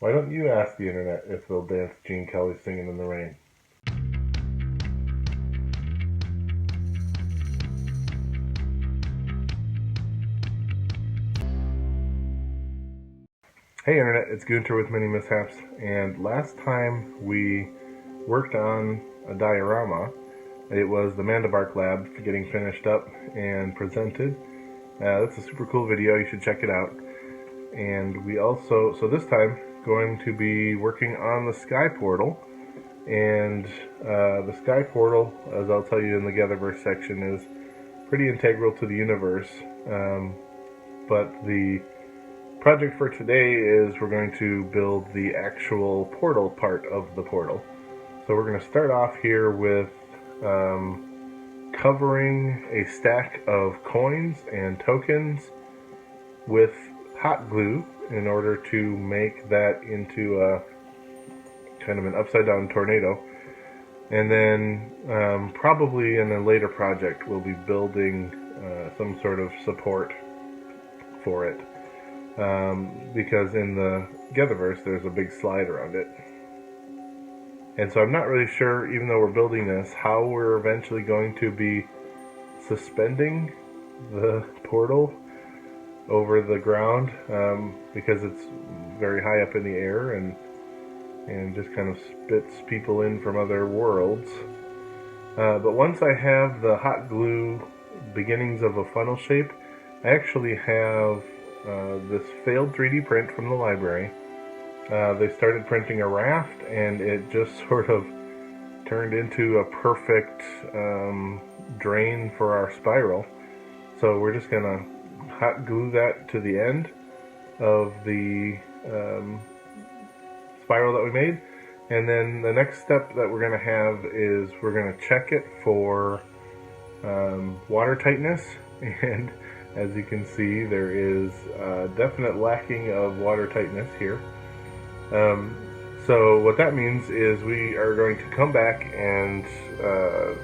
Why don't you ask the internet if they'll dance Gene Kelly singing in the rain? Hey internet, it's Gunter with MiniMishaps, and last time we worked on a diorama. It was the Mandabark Lab getting finished up and presented. That's a super cool video, you should check it out. And we also, so this time, going to be working on the Sky Portal. And the Sky Portal, as I'll tell you in the GetherVerse section, is pretty integral to the universe. But the project for today is we're going to build the actual portal part of the portal. So we're going to start off here with covering a stack of coins and tokens with hot glue in order to make that into a kind of an upside down tornado. And then probably in a later project we'll be building some sort of support for it. Because in the GetherVerse there's a big slide around it. And so I'm not really sure, even though we're building this, how we're eventually going to be suspending the portal over the ground, because it's very high up in the air and just kind of spits people in from other worlds. But once I have the hot glue beginnings of a funnel shape, I actually have this failed 3D print from the library. They started printing a raft and it just sort of turned into a perfect drain for our spiral. So we're just gonna hot glue that to the end of the spiral that we made. And then the next step that we're gonna have is we're gonna check it for water tightness. And as you can see, there is a definite lacking of water tightness here. So what that means is we are going to come back and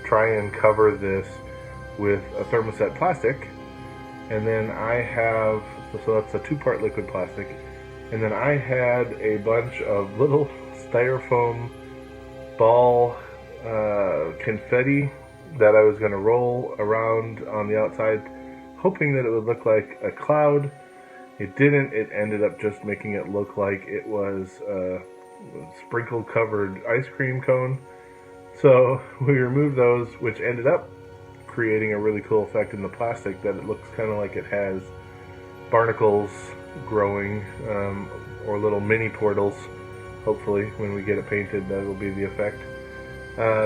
try and cover this with a thermoset plastic. And then I have, so that's a 2-part liquid plastic. And then I had a bunch of little styrofoam ball confetti that I was going to roll around on the outside, hoping that it would look like a cloud. It didn't. It ended up just making it look like it was a sprinkle covered ice cream cone. So we removed those, which ended up creating a really cool effect in the plastic, that it looks kind of like it has barnacles growing, or little mini portals. Hopefully when we get it painted, that will be the effect.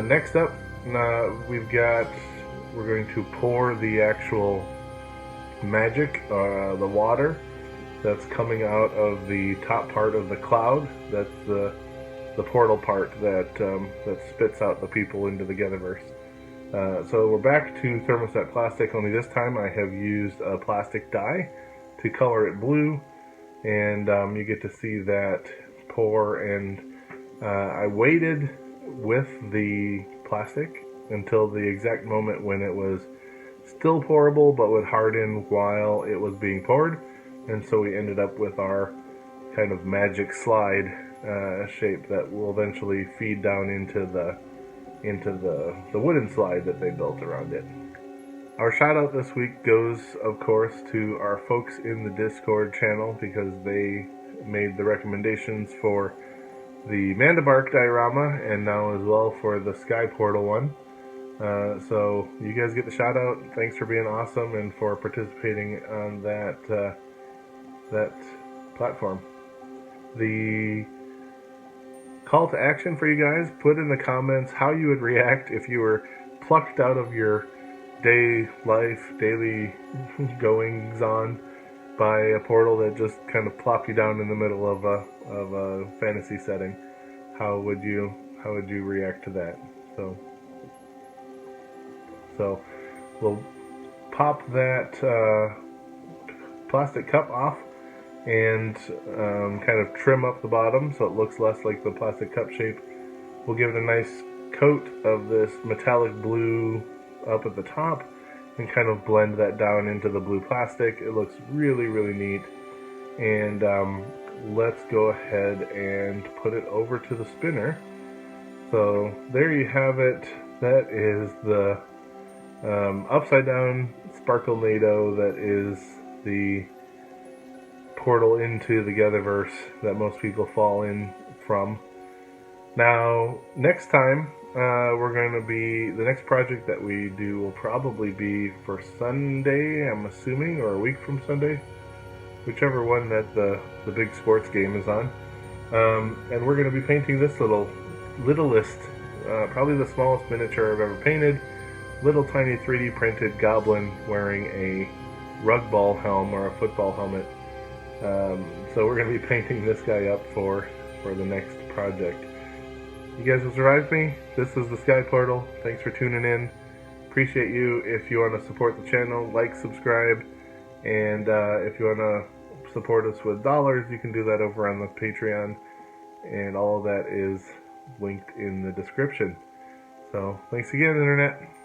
Next up, we're going to pour the actual magic, the water that's coming out of the top part of the cloud. That's the portal part that spits out the people into the GetherVerse. So we're back to thermoset plastic, only this time I have used a plastic dye to color it blue, and you get to see that pour. And I waited with the plastic until the exact moment when it was still pourable but would harden while it was being poured, and so we ended up with our kind of magic slide shape that will eventually feed down into the wooden slide that they built around it. Our shout out this week goes, of course, to our folks in the Discord channel, because they made the recommendations for the Mandabark diorama and now as well for the Sky Portal one. So you guys get the shout out. Thanks for being awesome and for participating on that platform. The call to action for you guys: put in the comments how you would react if you were plucked out of your daily goings on by a portal that just kind of plopped you down in the middle of a fantasy setting. How would you react to that? So we'll pop that plastic cup off and kind of trim up the bottom so it looks less like the plastic cup shape. We'll give it a nice coat of this metallic blue up at the top and kind of blend that down into the blue plastic. It looks really, really neat. And let's go ahead and put it over to the spinner. So there you have it. That is the upside down Sparkle-nado. That is the portal into the GetherVerse that most people fall in from. Now, next time, we're going to be, the next project that we do will probably be for Sunday, I'm assuming, or a week from Sunday, whichever one that the big sports game is on. And we're going to be painting this littlest, probably the smallest miniature I've ever painted, little tiny 3D printed goblin wearing a rug ball helm or a football helmet. So we're going to be painting this guy up for the next project. You guys have survived me. This is the Sky Portal. Thanks for tuning in. Appreciate you. If you want to support the channel, like, subscribe, and if you want to support us with dollars, you can do that over on the Patreon, and all of that is linked in the description. So thanks again, Internet.